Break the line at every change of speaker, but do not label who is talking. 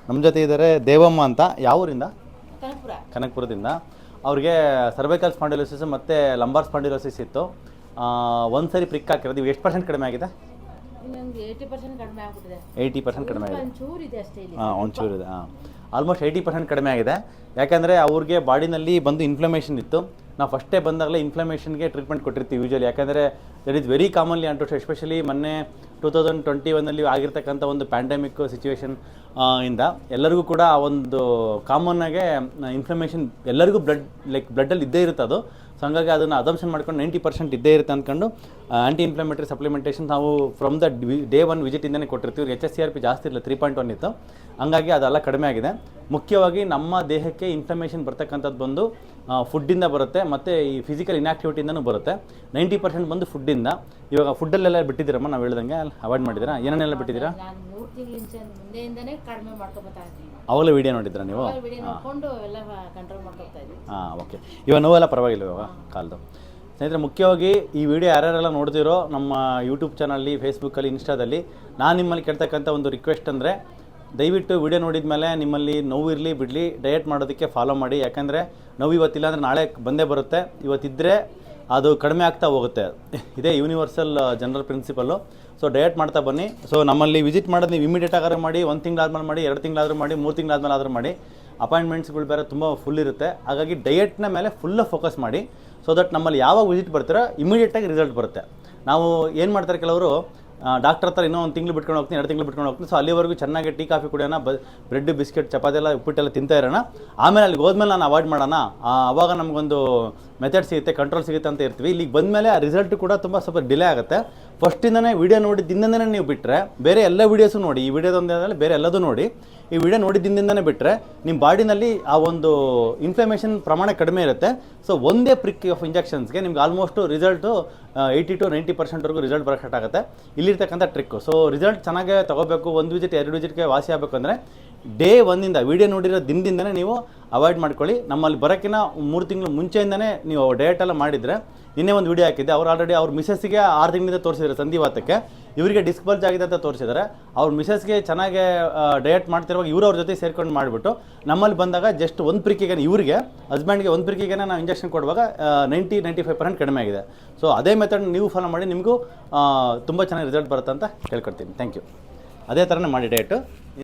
ನಮ್ಮ ಜೊತೆ ಇದ್ದಾರೆ ದೇವಮ್ಮ ಅಂತ. ಯಾವ ಊರಿಂದ? ಕನಕಪುರದಿಂದ. ಅವ್ರಿಗೆ ಸರ್ವೈಕಲ್ ಸ್ಪಾಂಡಿಲೋಸಿಸ್ ಮತ್ತು ಲಂಬಾರ್ ಸ್ಪಾಂಡಿಲೋಸಿಸ್ ಇತ್ತು. ಒಂದು ಸರಿ ಪ್ರಿಕ್ ಹಾಕಿರೋದು. ನೀವು ಎಷ್ಟು ಪರ್ಸೆಂಟ್ ಕಡಿಮೆ ಆಗಿದೆ?
80% ಕಡಿಮೆ ಆಗ್ಬಿಟ್ಟಿದೆ.
80% ಕಡಿಮೆ ಆಗಿದೆ.
ಒಂಚೂರಿದೆ ಅಷ್ಟೇ ಇಲ್ಲಿ.
ಒಂಚೂರಿದೆ. ಆಲ್ಮೋಸ್ಟ್ 80% ಕಡಿಮೆ ಆಗಿದೆ. ಯಾಕಂದರೆ ಅವ್ರಿಗೆ ಬಾಡಿನಲ್ಲಿ ಬಂದು ಇನ್ಫ್ಲಮೇಷನ್ ಇತ್ತು. ನಾವು ಫಸ್ಟೇ ಬಂದಾಗಲೇ ಇನ್ಫ್ಲಮೇಷನ್ಗೆ ಟ್ರೀಟ್ಮೆಂಟ್ ಕೊಟ್ಟಿರ್ತೀವಿ ಯೂಶಲಿ. ಯಾಕಂದರೆ ದಟ್ ಈಸ್ ವೆರಿ ಕಾಮನ್ಲಿ ಅಂಟು, ಎಸ್ಪೆಷಲಿ ಮೊನ್ನೆ 2021 ಆಗಿರ್ತಕ್ಕಂಥ ಒಂದು ಪ್ಯಾಂಡಮಿಕ್ ಸಿಚುವೇಶನ್ ಇಂದ ಎಲ್ಲರಿಗೂ ಕೂಡ ಆ ಒಂದು ಕಾಮನ್ನಾಗೆ ಇನ್ಫ್ಲಮೇಷನ್ ಎಲ್ಲರಿಗೂ ಬ್ಲಡ್ಡಲ್ಲಿ ಇದ್ದೇ ಇರುತ್ತೆ ಅದು. ಸೊ ಹಂಗಾಗಿ ಅದನ್ನು ಅಸಂಪ್ಷನ್ ಮಾಡ್ಕೊಂಡು 90% ಇದ್ದೇ ಇರುತ್ತೆ ಅಂದ್ಕೊಂಡು ಆ್ಯಂಟಿ ಇನ್ಫ್ಲಮೇಟರಿ ಸಪ್ಲಿಮೆಂಟೇಷನ್ ನಾವು ಫ್ರಮ್ ದ ಡೇ 1 ವಿಸಿಟಿಂದನೇ ಕೊಟ್ಟಿರ್ತೀವಿ. HSCRP ಜಾಸ್ತಿ ಇಲ್ಲ, 3.1 ಇತ್ತು. ಹಂಗಾಗಿ ಅದೆಲ್ಲ ಕಡಿಮೆ ಆಗಿದೆ. ಮುಖ್ಯವಾಗಿ ನಮ್ಮ ದೇಹಕ್ಕೆ ಇನ್ಫ್ಲಮೇಷನ್ ಬರ್ತಕ್ಕಂಥದ್ದು ಬಂದು ಫುಡ್ಡಿಂದ ಬರುತ್ತೆ ಮತ್ತು ಈ ಫಿಸಿಕಲ್ ಇನ್ಆಕ್ಟಿವಿಟಿಯಿಂದನೂ ಬರುತ್ತೆ. 90% ಬಂದು ಫುಡ್ಡಿಂದ. ಇವಾಗ ಫುಡ್ಡಲ್ಲೆಲ್ಲ ಬಿಟ್ಟಿದ್ದೀರಮ್ಮ, ನಾವು ಹೇಳ್ದಂಗೆ ಅವಾಯ್ಡ್ ಮಾಡಿದ್ದೀರಾ? ಏನೇನೆಲ್ಲ ಬಿಟ್ಟಿದ್ದೀರಾ?
ನಾನು 3 ತಿಂಗಳಿಂದ ಮುಂದೆಯಿಂದನೇ ಕಡಿಮೆ ಮಾಡ್ಕೊಳ್ತಾ ಇದ್ದೀನಿ.
ಅವಾಗಲೇ ವೀಡಿಯೋ ನೋಡಿದ್ರಾ ನೀವು?
ವಿಡಿಯೋ ನೋಡ್ಕೊಂಡು ಎಲ್ಲ ಕಂಟ್ರೋಲ್ ಮಾಡ್ಕೊಳ್ತಾ ಇದ್ದೀನಿ.
ಓಕೆ. ಇವಾಗ ನೋವೆಲ್ಲ ಪರವಾಗಿಲ್ಲ ಇವಾಗ ಕಾಲ್ದು? ಸ್ನೇಹಿತರೆ, ಮುಖ್ಯವಾಗಿ ಈ ವಿಡಿಯೋ ಯಾರ್ಯಾರೆಲ್ಲ ನೋಡ್ತಿರೋ ನಮ್ಮ ಯೂಟ್ಯೂಬ್ ಚಾನಲ್ಲಿ, ಫೇಸ್ಬುಕ್ಕಲ್ಲಿ, ಇನ್ಸ್ಟಾದಲ್ಲಿ ನಾನು ನಿಮ್ಮಲ್ಲಿ ಕೇಳ್ತಕ್ಕಂಥ ಒಂದು ರಿಕ್ವೆಸ್ಟ್ ಅಂದರೆ, ದಯವಿಟ್ಟು ವಿಡಿಯೋ ನೋಡಿದ ಮೇಲೆ ನಿಮ್ಮಲ್ಲಿ ನೋವು ಇರಲಿ ಬಿಡಲಿ ಡಯಟ್ ಮಾಡೋದಕ್ಕೆ ಫಾಲೋ ಮಾಡಿ. ಯಾಕಂದರೆ ನೋವು ಇವತ್ತಿಲ್ಲ ಅಂದರೆ ನಾಳೆ ಬಂದೇ ಬರುತ್ತೆ. ಇವತ್ತಿದ್ದರೆ ಅದು ಕಡಿಮೆ ಆಗ್ತಾ ಹೋಗುತ್ತೆ. ಇದೇ universal general principle. So diet ಮಾಡ್ತಾ ಬನ್ನಿ. ಸೊ ನಮ್ಮಲ್ಲಿ ವಿಸಿಟ್ ಮಾಡೋದು ನೀವು ಇಮಿಡಿಯೇಟ್ ಆಗಾದ್ರೂ ಮಾಡಿ, 1 ತಿಂಗಳಾದ್ಮೇಲೆ ಮಾಡಿ, 2 ತಿಂಗಳಾದ್ರೂ ಮಾಡಿ, 3 ತಿಂಗಳಾದ್ಮೇಲೆ ಆದರೂ ಮಾಡಿ. ಅಪಾಯಿಂಟ್ಮೆಂಟ್ಸ್ಗಳು ಬೇರೆ ತುಂಬ ಫುಲ್ ಇರುತ್ತೆ. ಹಾಗಾಗಿ ಡಯಟ್ನ ಮೇಲೆ ಫುಲ್ಲು ಫೋಕಸ್ ಮಾಡಿ. ಸೊ ದಟ್ ನಮ್ಮಲ್ಲಿ ಯಾವಾಗ ವಿಸಿಟ್ ಬರ್ತೀರೋ ಇಮಿಡಿಯೇಟಾಗಿ ರಿಸಲ್ಟ್ ಬರುತ್ತೆ. ನಾವು ಏನು ಮಾಡ್ತಾರೆ, ಕೆಲವರು ಡಾಕ್ಟರ್ ಹತ್ರ ಇನ್ನೂ 1 ತಿಂಗಳು ಬಿಟ್ಕೊಂಡು ಹೋಗ್ತೀನಿ, 2 ತಿಂಗಳು ಬಿಟ್ಕೊಂಡು ಹೋಗ್ತೀನಿ. ಸೊ ಅಲ್ಲಿವರೆಗೂ ಚೆನ್ನಾಗಿ ಟೀ ಕಾಫಿ ಕುಡಿಯೋಣ, ಬ್ರೆಡ್ ಬಿಸ್ಕೆಟ್ ಚಪಾತಿ ಎಲ್ಲ ಉಪ್ಪಿಟ್ಟೆಲ್ಲ ತಿಂತಾ ಇರೋಣ. ಆಮೇಲೆ ಅಲ್ಲಿಗೆ ಹೋದ್ಮೇಲೆ ನಾನು ಅವಾಯ್ಡ್ ಮಾಡೋಣ, ಆವಾಗ ನಮಗೊಂದು ಮೆಥಡ್ ಸಿಗುತ್ತೆ, ಕಂಟ್ರೋಲ್ ಸಿಗುತ್ತೆ ಅಂತ ಇರ್ತೀವಿ. ಇಲ್ಲಿಗೆ ಬಂದಮೇಲೆ ಆ ರಿಸಲ್ಟ್ ಕೂಡ ಸ್ವಲ್ಪ ಡಿಲೇ ಆಗುತ್ತೆ. ಫಸ್ಟಿಂದನೇ ವೀಡಿಯೋ ನೋಡಿದ್ದರಿಂದನೇ ನೀವು ಬಿಟ್ಟರೆ, ಬೇರೆ ಎಲ್ಲ ವೀಡಿಯೋಸು ನೋಡಿ, ಈ ವಿಡಿಯೋದೊಂದೇ ಬೇರೆ ಎಲ್ಲದೂ ನೋಡಿ, ಈ ವಿಡಿಯೋ ನೋಡಿದ್ದರಿಂದನೇ ಬಿಟ್ಟರೆ ನಿಮ್ಮ ಬಾಡಿನಲ್ಲಿ ಆ ಒಂದು ಇನ್ಫ್ಲಮೇಷನ್ ಪ್ರಮಾಣ ಕಡಿಮೆ ಇರುತ್ತೆ. ಸೊ ಒಂದೇ ಪ್ರಿಕ್ ಆಫ್ ಇಂಜೆಕ್ಷನ್ಸ್ಗೆ ನಿಮ್ಗೆ ಆಲ್ಮೋಸ್ಟು ರಿಸಲ್ಟು 80 to 90% ರಿಸಲ್ಟ್ ಬರೋಕ್ಕೆ ಸ್ಟಾರ್ಟ್ ಆಗುತ್ತೆ. ಇಲ್ಲಿರ್ತಕ್ಕಂಥ ಟ್ರಿಕ್ಕು. ಸೊ ರಿಸಲ್ಟ್ ಚೆನ್ನಾಗೇ ತೊಗೋಬೇಕು. 1 ವಿಸಿಟ್ 2 ವಿಸಿಟ್ಗೆ ವಾಸಿ ಆಗಬೇಕು ಅಂದರೆ ಡೇ 1ಇಂದ ವಿಡಿಯೋ ನೋಡಿರೋ ದಿನದಿಂದನೇ ನೀವು ಅವಾಯ್ಡ್ ಮಾಡ್ಕೊಳ್ಳಿ. ನಮ್ಮಲ್ಲಿ ಬರೋಕ್ಕಿಂತ 3 ತಿಂಗಳು ಮುಂಚೆಯಿಂದನೇ ನೀವು ಡಯಟೆಲ್ಲ ಮಾಡಿದರೆ, ನಿನ್ನೆ ಒಂದು ವಿಡಿಯೋ ಹಾಕಿದ್ದೆ, ಅವ್ರು ಆಲ್ರೆಡಿ ಅವ್ರ ಮಿಸಸ್ಸಿಗೆ 6 ತಿಂಗಳಿಂದ ತೋರಿಸಿದ್ದಾರೆ ಸಂಧಿವಾತಕ್ಕೆ. ಇವರಿಗೆ ಡಿಸ್ಕ್ ಬಲ್ಜ್ ಆಗಿದೆ ಅಂತ ತೋರಿಸಿದ್ದಾರೆ. ಅವ್ರ ಮಿಸಸ್ಗೆ ಚೆನ್ನಾಗಿ ಡಯಟ್ ಮಾಡ್ತಿರುವಾಗ ಇವರು ಅವ್ರ ಜೊತೆ ಸೇರ್ಕೊಂಡು ಮಾಡಿಬಿಟ್ಟು ನಮ್ಮಲ್ಲಿ ಬಂದಾಗ ಜಸ್ಟ್ 1 ಪ್ರಿಕ್ಕಿಗೆ, ಇವರಿಗೆ ಹಸ್ಬೆಂಡ್ಗೆ 1 ಪ್ರಿಕ್ಕಿಗೆ ನಾವು ಇಂಜೆಕ್ಷನ್ ಕೊಡುವಾಗ 90-95% ಕಡಿಮೆ ಆಗಿದೆ. ಸೊ ಅದೇ ಮೆಥಡ್ ನೀವು ಫಾಲೋ ಮಾಡಿ, ನಿಮಗೂ ತುಂಬ ಚೆನ್ನಾಗಿ ರಿಸಲ್ಟ್ ಬರುತ್ತೆ ಅಂತ ಕೇಳ್ಕೊಡ್ತೀನಿ. Thank you. ಅದೇ ಥರನೇ ಮಾಡಿ ಡಯಟು.